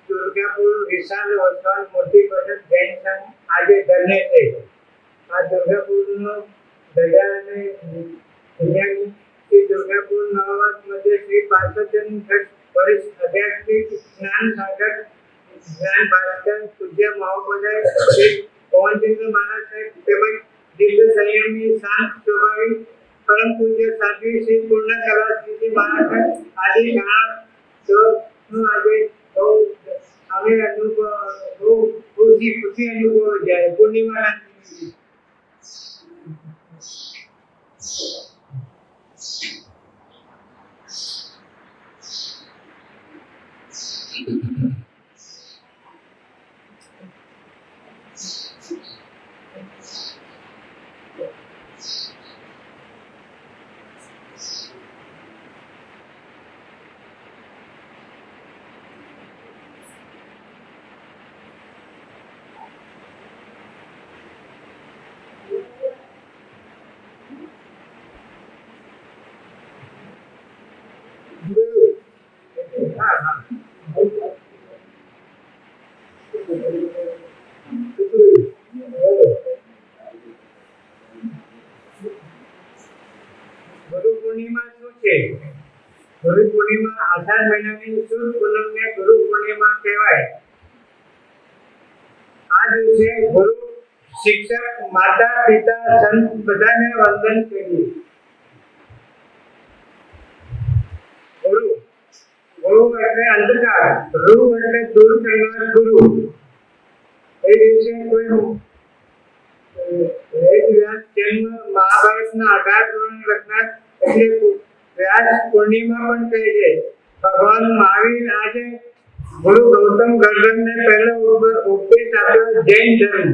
दुर्गापुर विशाल वसवाल मोटी पद्धत जैन संघ આજે ધરને છે આ दुर्गापुरનો ધજા અને દુનિયાની શ્રી दुर्गापुर નવાવાસ મધ્ય શ્રી પાર્થચંદ વર્ષ આધ્યાત્મિક જ્ઞાન સાગર જ્ઞાન ભાસ્કર પૂજ્ય મહોપદાય શ્રી પવનચંદ્ર મહારાજ સાહેબ તેમજ દિવ્ય સંયમી શાંત સ્વભાવી પરમ પૂજ્ય સાધ્વી શ્રી પૂર્ણ કલાશ્રીજી મહારાજ આદિ ઘણા નું આજે બહુ અમે અનુભવ બહુ ખુશી અનુભવ જાય પૂર્ણિમાના ગુરુ પૂર્ણિમા શું છે? ગુરુ પૂર્ણિમા આષાઢ મહિનાની શુદ્ધ પૂનમને ગુરુ પૂર્ણિમા કહેવાય. આ દિવસે ગુરુ, શિક્ષક, માતા, પિતા, સંત બધાને વંદન કરીએ. ગુરુ ગુરુ એટલે અંધકાર, ગુરુ એટલે દૂર કરનાર ગુરુ. એ દિવસે કોઈ એક વ્યાસ જન્મ મહાભારતના 18 ધોરણ લખનાર એટલે વ્યાસ પૂર્ણિમા પણ કહે છે. ભગવાન મહાવીર આજે ગુરુ ગૌતમ ગર્દનને પહેલો ઉપદેશ આપ્યો જૈન ધર્મ.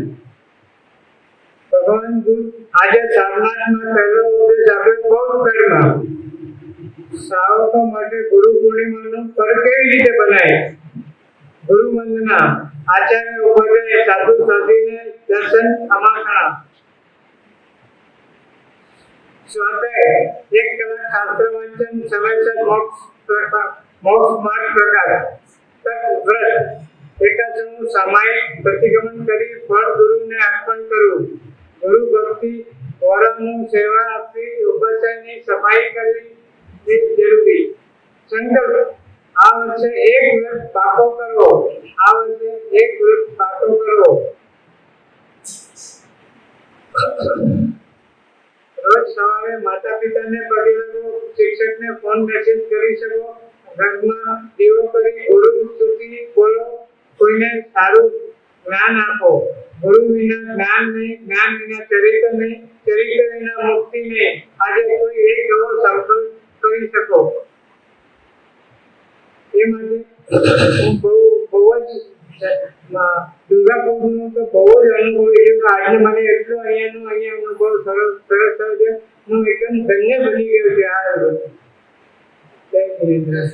ભગવાન બુદ્ધ આજે સારનાથમાં પહેલો ઉપદેશ આપ્યો બૌદ્ધ ધર્મ. શ્રાવકો માટે ગુરુ પૂર્ણિમાનું પર્વ કેવી રીતે બનાય? ગુરુ વંદના, આચાર્ય ઉપાધ્યાય, સાધુ સાધ્વીને દર્શન અમાસણા, સ્વાધ્યાય 1 કલાક શાસ્ત્ર વાંચન, સમયસર મોક્ષ માર્ગ પ્રકાશ, તપ વ્રત, એકાદશનું સામાયિક પ્રતિગમન કરી ફળ ગુરુને અર્પણ કરવું, ગુરુ ભક્તિ, વોરાનું સેવા આપવી, ઉપાધ્યાયની સફાઈ કરવી એ જરૂરી. સંકલ્પ, આ વર્ષે એક વ્રત પાકો કરવો, આ વર્ષે એક વ્રત પાકો કરવો. રોજ સવારે માતા પિતાને પગે લાગો, શિક્ષકને ફોન મેસેજ કરી શકો, ઘરમાં દીવો કરી ગુરુ સ્તુતિ બોલો, કોઈને સારું જ્ઞાન આપો. ગુરુ વિના જ્ઞાન નહીં, જ્ઞાન વિના ચરિત્ર નહીં, ચરિત્ર વિના મુક્તિ નહીં. આજે કોઈ એક એવો સંકલ્પ કરી શકો. એ માટે બહુ જ દુર્ગાપૂરનો તો બહુ જ અનુભવ છે કે આજે મને એટલો અહીંયા અનુભવ સરસ થયો છે. હું એકદમ ધન્ય બની ગયો છે આ જય જિનેન્દ્ર.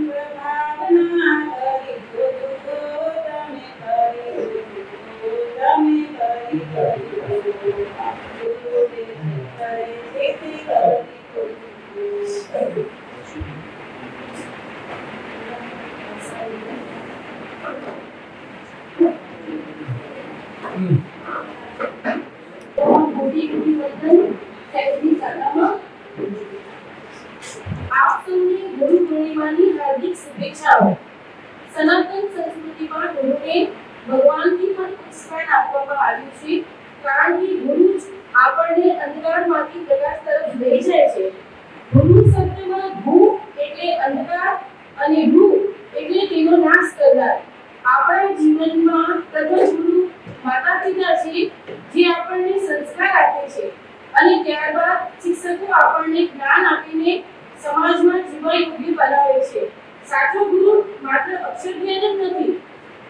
ભાવના કરી દો તમે કરી દો તમે કરી દો ગુરુદેવ કરે છે તે કરી દો આપ સૌને ગુરુ પૂર્ણિમાની હાર્દિક શુભેચ્છાઓ। સનાતન સંસ્કૃતિમાં ગુરુને ભગવાનથી પણ ઉચ્ચ સ્થાન આપવામાં આવ્યું છે, કારણ કે ગુરુ જ આપણને અંધકારમાંથી પ્રકાશ તરફ લઈ જાય છે। ગુરુ શબ્દમાં ભૂ એટલે અંધકાર અને રૂ એટલે તેનો નાશ કરનાર। આપણા જીવનમાં પ્રથમ ગુરુ માતા પિતા છે, જે આપણને સંસ્કાર આપે છે, અને ત્યારબાદ શિક્ષકો આપણને જ્ઞાન આપીને સમાજમાં જીવન યોગ્ય બનાવે છે। સાચો ગુરુ માત્ર અક્ષર જ્ઞાન જ નથી,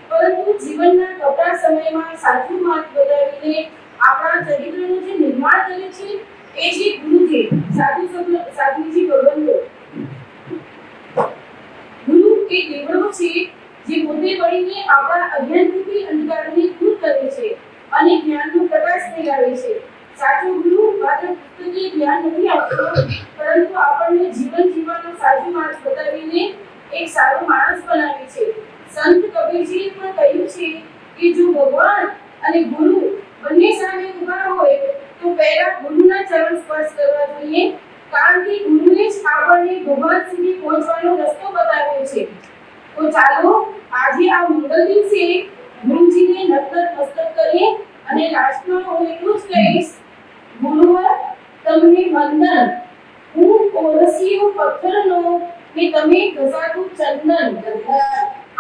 પરંતુ જીવનના કપરા સમયમાં સાચું માર્ગ બતાવીને આપણા ચરિત્રનું જે નિર્માણ કરે છે, એ છે ગુરુ છે। સાધુજી ભગવંતો ગુરુ એ દેવળો છે, જે પોતે વળીને આપણા અજ્ઞાનરૂપી અંધકારને દૂર કરે છે અને જ્ઞાનનો પ્રકાશ ફેલાવે છે। સાચો ગુરુ માત્ર પુસ્તકીય જ્ઞાન નથી આપતો, પરંતુ આપણને જીવન જીવવાનો સાચો માર્ગ બતાવીને એક સારો માણસ બનાવે છે। સંત કબીરજીએ પણ કહ્યું છે કે જો ભગવાન અને ગુરુ બંને સામે ઊભા હોય તો પહેલા ગુરુના ચરણ સ્પર્શ કરવા જોઈએ, કારણ કે ગુરુએ જ આપણને ભગવાન સુધી પહોંચવાનો રસ્તો બતાવ્યો છે। તો ચાલો આજે આ મંગલ દિવસે ગુરુજીને નતર મસ્તક કરીએ અને લાસ્ટમાં હું એટલું જ કહીશ, ગુરુવર તમને વંદન, હું ઓરસિયો પથ્થરનો ને તમે ઘસાતું ચંદન।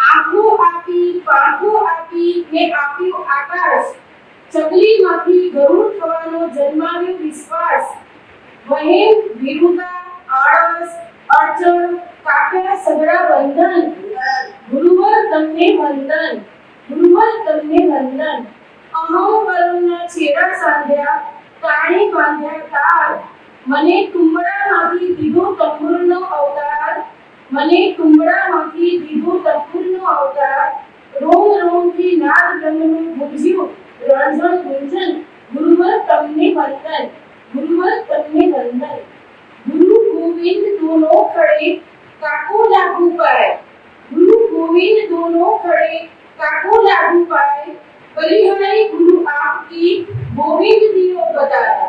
આંખો આપી પાંખો આપી ને આપ્યું આકાશ, ચકલીમાંથી ગરુડ થવાનો જન્માવ્યો વિશ્વાસ। વહેમ વિરુતા આળસ અડચણ કાપ્યા સગડા બંધન, ગુરુવર તમને વંદન, ગુરુવર તમને વંદન। અહંકારના છેડા સાંધ્યા કાણે બાંધ્યા તાર, મને તુંબડામાંથી દીધો તંબુરનો અવતાર, મને તુંબડામાંથી દીધો તંબુરનો અવતાર। રોમ રોમથી નાદ બ્રહ્મનું ગુંજ્યું રણઝણ ગુંજન, ગુરુવર તમને વંદન, ગુરુવર તમને વંદન। ગુરુ ગોવિંદ दोनों खड़े काको लागू पाए, गुरु गोविंद दोनों खड़े काको लागू पाए। बलिहारी गुरु आपकी गोविंद दियो बताए,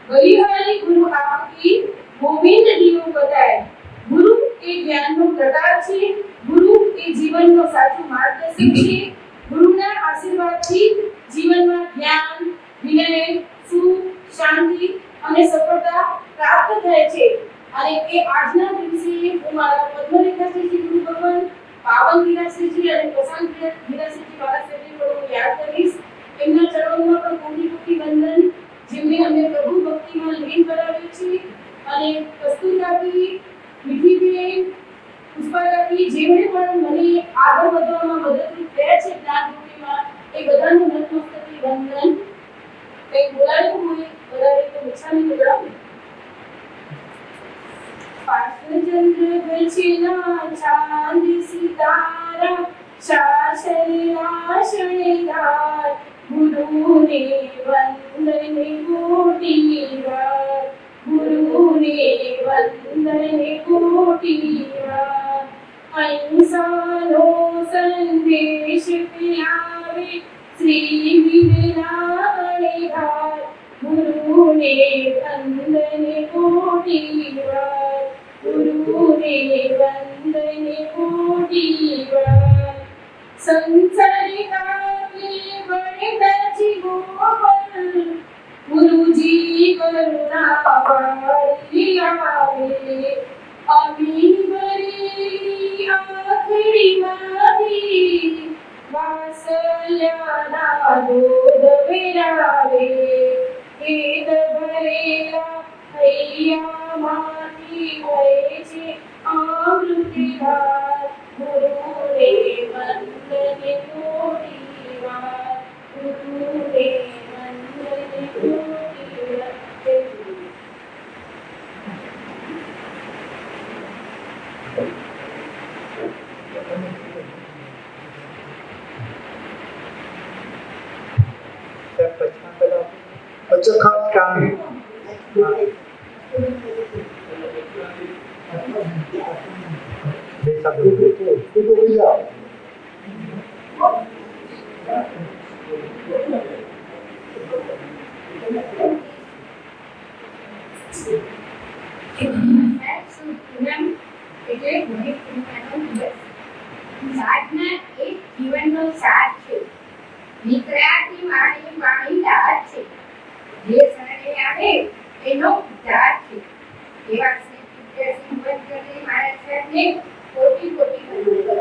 बलिहारी गुरु आपकी गोविंद दियो बताए। गुरु એ જ્ઞાનનો પ્રકાર છે, ગુરુ એ જીવનનો સાચો માર્ગદર્શક છે। ગુરુના આશીર્વાદથી જીવનમાં જ્ઞાન, વિનય, સુખ, શાંતિ અને સફળતા પ્રાપ્ત થાય છે। અને એ આજના દિવસે હું મારા પદ્મરેખાશ્રીજી ગુરુ ભગવાન પાવન વીરાશ્રીજી અને પ્રશાંત વીરાશ્રીજી મહારાજને હું યાદ કરીશ। એમના ચરણોમાં પણ કોટી કોટી વંદન, જેમણે અમને પ્રભુ ભક્તિમાં લીન કરાવ્યું છે। અને કસ્તુરબાજી, મીઠીબેન, પુષ્પાકાકી, જેમણે પણ મને આગળ વધવામાં મદદરૂપ થયા છે જ્ઞાનરૂપીમાં, એ બધાનું નતમસ્તકે વંદન। કંઈ બોલાયું હોય વધારે તો મીઠાની જોડાવ। चंद्र बचना चांद सितारा, शासना शनिदार, गुरु ने वंदन कोटि बार, गुरु ने वंदन कोटि बार। अहिंसानो संदेश पिलावे श्री विरलावणिधार, गुरु ने वंदन कोटि बार, गुरु ने वंदन कोटि बार। संसार काव्य बढ़ता जीवों, गुरु जी करुणा बारी आवे। अभी बरेली आखरी माधी, वात्सल्याना दूध विरावे। वेद भरेला हैया माती वहे छे अमृतधार, गुरु ने वंदन कोटि बार, गुरु ने वंदन कोटि बार। સાધના એ જીવનનો સાર છે. નિત્રાથી વાણી વાણી દાર છે. જે શરણે આવે એનો ઉદ્ધાર છે. એવા શ્રી પૂજ્ય શ્રી વંદગીરી મહારાજ સાહેબને કોટી કોટી વંદન.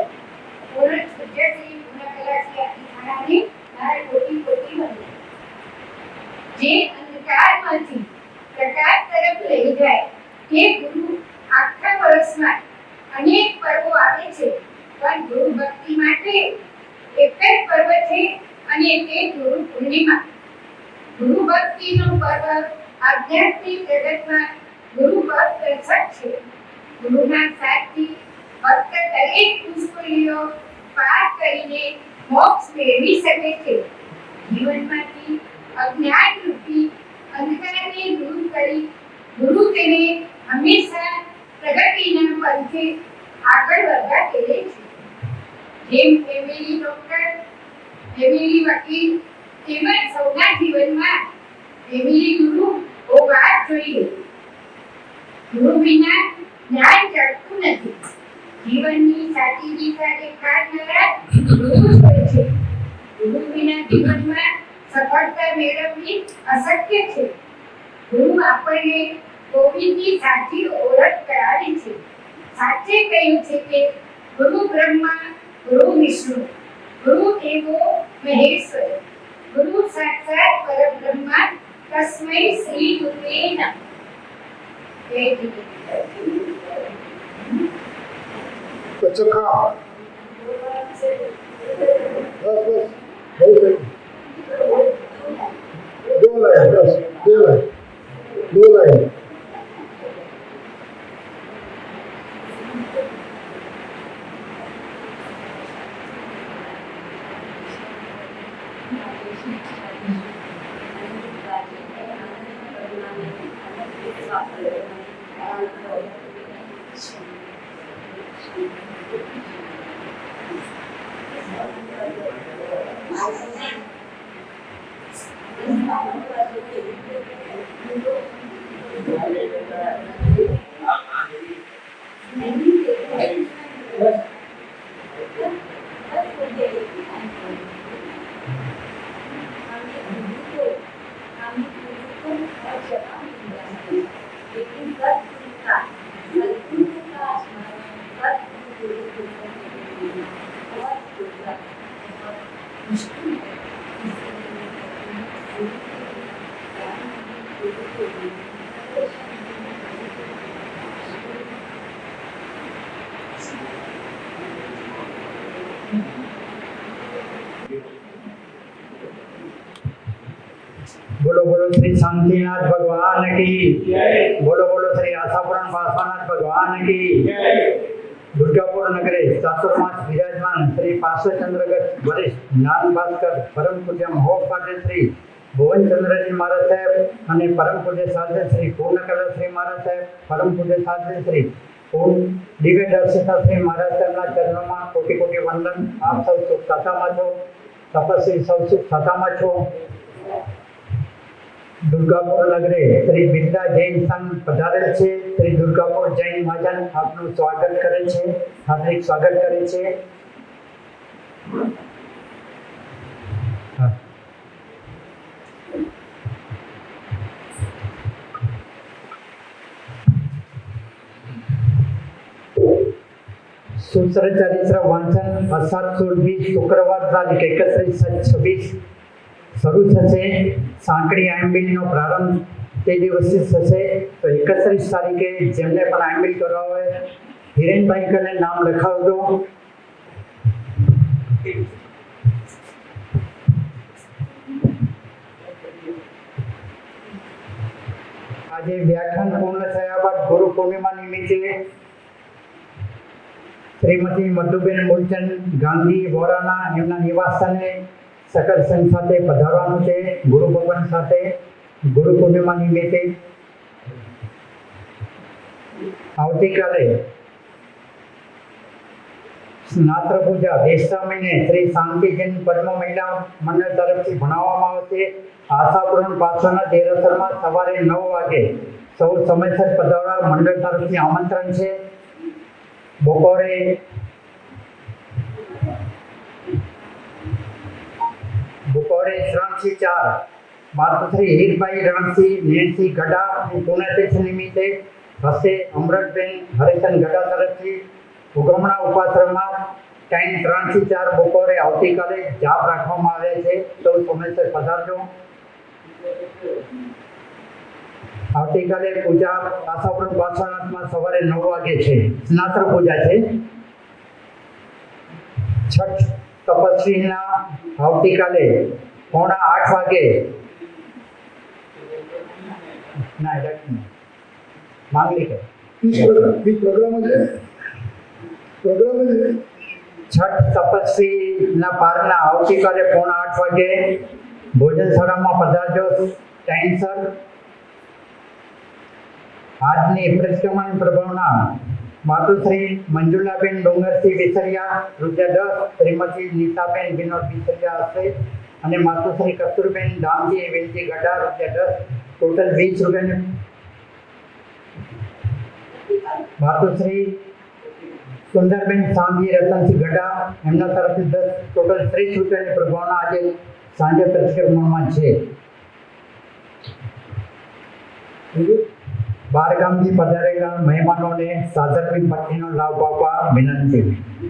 પૂર્ણ પૂજ્ય શ્રી પૂર્ણકલાશ્રી આદિ મારા કોટી કોટી વંદન. જે અંધકારમાંથી પ્રકાશ તરફ લઈ જાય તે ગુરુ આખા વર્ષમાં અનેક પર્વો આવે છે, પણ ગુરુ ભક્તિ માટે એક જ પર્વ છે અને તે ગુરુ પૂર્ણિમા. ગુરુ ભક્તિનો પર્વ આધ્યાત્મિક જગતમાં ગુરુ ભક્ત રક્ષક છે. ગુરુના સાથથી ભક્ત દરેક મુશ્કેલીઓ પાર કરીને મોક્ષ મેળવી શકે છે. જીવનમાંથી અજ્ઞાન રૂપી અંધકારને દૂર કરી ગુરુ તેને હંમેશા પ્રગતિના પંથે આગળ વધવા કરે છે. જેમ ફેમિલી ડોક્ટર, ફેમિલી વકીલ તેમજ સૌના જીવનમાં ફેમિલી ગુરુ હોવા જોઈએ. ગુરુ વિના જ્ઞાન ચડતું નથી. જીવનની સાચી દિશા દેખાડનારા ગુરુ જ હોય છે. ગુરુ વિના જીવનમાં સફળતા મેળવવી અશક્ય છે. ગુરુ આપણને ગોવિંદની સાચી ઓળખ કરાવે છે. સાચે કહ્યું છે કે ગુરુ બ્રહ્મા, ગુરુ વિષ્ણુ, ગુરુ દેવો મહેશ્વર, ગુરુ સાક્ષાત પરબ્રહ્મા, તસ્મૈ શ્રી ગુરુવે નમઃ. बोलो बोलो श्री शांतिनाथ भगवान की जय। बोलो बोलो श्री आशापुराण पार्श्वनाथ भगवान की जय। दुर्गापुर नगरे चातुर्मास विराजमान श्री पार्श्वचंद्रगत वरिष्ठ ज्ञान भास्कर परम पूज्य महोपाध्याय श्री भुवनचंद्रजी महाराज साहेब અને પરમ પૂજ્ય સાધ્ય શ્રી પૂર્ણકલા શ્રી महाराज साहेब પરમ પૂજ્ય સાધ્ય શ્રી દિવ્ય દર્શિતા શ્રી महाराज સાહેબના ચરણોમાં કોટી કોટી વંદન। આપ સૌ સુખ શાંતિમાં છો, તપસ્વી સૌ સુખ શાંતિમાં છો। दुर्गापुर नगरे श्री बिरला जैन संघ पधारेल छे। श्री दुर्गापुर जैन महाजन आपનું સ્વાગત કરે છે, હાર્દિક સ્વાગત કરે છે। सूत्र चरित्र वांचन अषाढ़ 20 शुक्रवार तारीख 31/26 શરૂ થશે। સાંકડી આંબીલનો પ્રારંભ તે દિવસથી થશે। તો 31 તારીખે જેમને પણ આંબીલ કરવા હોય હિરેનભાઈ કરીને નામ લખાવજો। આજે વ્યાખ્યાન પૂર્ણ થયા બાદ ગુરુ પૂર્ણિમા નિમિત્તે શ્રીમતી મધુબેન મૂલચંદ ગાંધી વોરાના એમના નિવાસસ્થાને સકલ સંઘ સાથે પધારવાનું છે. ગુરુ ભગવાન સાથે ગુરુ પૂર્ણિમા નિમિત્તે આવતીકાલે સ્નાત્ર પૂજા બેસતા મહિને શ્રી શાંતિજન પદ્મ મહિલા મંડળ તરફથી ભણાવવામાં આવશે. આશાપુરણ પાછળના દેરાસરમાં સવારે 9 વાગે સૌ સમયસર પધારવા મંડળ તરફથી આમંત્રણ છે. બપોરે શ્રામથી 4 માતૃશ્રી હીરભાઈ રણસિંહ નેણસિંહ ગઢા પુણ્યતિથિ નિમિત્તે હસ્તે અમૃતબેન હરિચંદ ગઢા તરફથી ઉગમણા ઉપાશ્રમમાં ટાઈમ 3 થી 4 બપોરે આવતીકાલે જાપ રાખવામાં આવ્યા છે. તો સમયસર પધારજો. આવતીકાલે પૂજા આશાપુરણ પાછળનાથમાં સવારે 9 વાગે છે. સ્નાત્ર પૂજા છે. છઠ તપસ્વીના આવતીકાલે 7:45 વાગે માંગલિક છઠ તપસ્વીના પારના આવતીકાલે 7:45 વાગે ભોજનશાળામાં પધારજો ટાઈમસર. આજની પ્રતિક્રમણ પ્રભાવના માતુશ્રી મંજુલાબેન ડુંગરસિંહ વિસરિયા રૂપિયા 10, શ્રીમતી નીતાબેન વિનોદ વિસરિયા હશે અને માતુશ્રી કસ્તુરબેન દામજી વેલજી ગઢા રૂપિયા 10, ટોટલ 20 રૂપિયાની. માતુશ્રી સુંદરબેન સાંજી રતનસિંહ ગઢા એમના તરફથી 10, ટોટલ 30 રૂપિયાની પ્રભાવના આજે સાંજે પ્રતિક્રમણમાં છે. બહાર ગામથી પધારેલા મહેમાનોને સાધર્મિક ભક્તિનો લાભ આપવા વિનંતી.